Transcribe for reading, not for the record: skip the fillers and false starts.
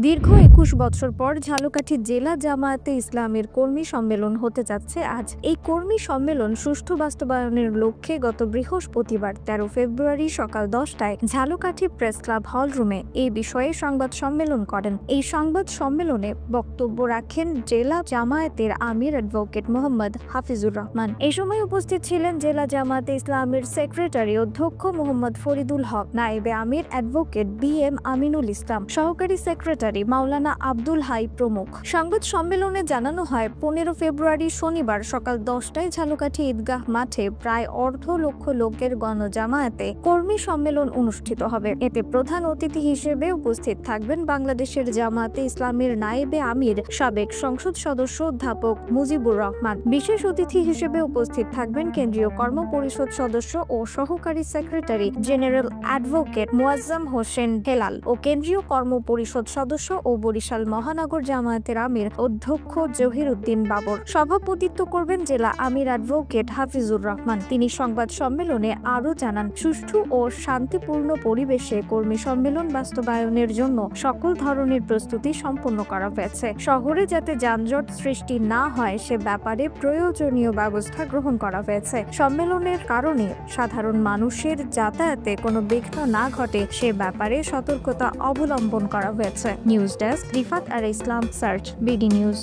দীর্ঘ ২১ বছর পর ঝালকাঠি জেলা জামায়াতে ইসলামের কর্মী সম্মেলন হতে যাচ্ছে আজ। এই কর্মী সম্মেলন সুষ্ঠু বাস্তবায়নের লক্ষ্যে গত বৃহস্পতিবার ১৩ ফেব্রুয়ারি সকাল ১০টায় ঝালকাঠি প্রেস ক্লাব হল রুমে এই বিষয়ে সংবাদ সম্মেলন করেন। এই সংবাদ সম্মেলনে বক্তব্য রাখেন জেলা জামায়াতের আমির অ্যাডভোকেট মোহাম্মদ হাফিজুর রহমান। এই সময় উপস্থিত ছিলেন জেলা জামায়াতে ইসলামের সেক্রেটারি অধ্যক্ষ মোহাম্মদ ফরিদুল হক, নায়েবে আমির অ্যাডভোকেট BM আমিনুল ইসলাম, সহকারী সেক্রেটারি মাওলানা আব্দুল হাই প্রমুখ। সংবাদ সম্মেলনে জানানো হয় ১৫ ফেব্রুয়ারি শনিবার সকাল ১০টায় ঝালকাঠি ঈদগাহ মাঠে প্রায় অর্ধ লক্ষ লোকের গণজামায়াতে কর্মী সম্মেলন অনুষ্ঠিত হবে। এতে প্রধান অতিথি হিসেবে উপস্থিত থাকবেন বাংলাদেশের জামায়াতে ইসলামের নায়েবে আমির সাবেক সংসদ সদস্য অধ্যাপক মুজিবুর রহমান। বিশেষ অতিথি হিসেবে উপস্থিত থাকবেন কেন্দ্রীয় কর্ম পরিষদ সদস্য ও সহকারী secretary general advocate Moazzam Hossain Helal ও কেন্দ্রীয় কর্ম পরিষদ সদস্য ও বরিশাল মহানগর জামায়াতের আমির অধ্যক্ষ জহির উদ্দিন বাবর। সভাপতিত্ব করবেন জেলা আমির অ্যাডভোকেট হাফিজুর রহমান। তিনি সংবাদ সম্মেলনে আরও জানান, সুষ্ঠু ও শান্তিপূর্ণ পরিবেশে কর্মী সম্মেলন বাস্তবায়নের জন্য সকল ধরনের প্রস্তুতি সম্পন্ন করা হয়েছে। শহরে যাতে যানজট সৃষ্টি না হয় সে ব্যাপারে প্রয়োজনীয় ব্যবস্থা গ্রহণ করা হয়েছে। সম্মেলনের কারণে সাধারণ মানুষের যাতায়াতে কোনো বিঘ্ন না ঘটে সে ব্যাপারে সতর্কতা অবলম্বন করা হয়েছে। নিউজ ডেস্ক, রিফাত আর ইসলাম, সার্চ, BD নিউজ।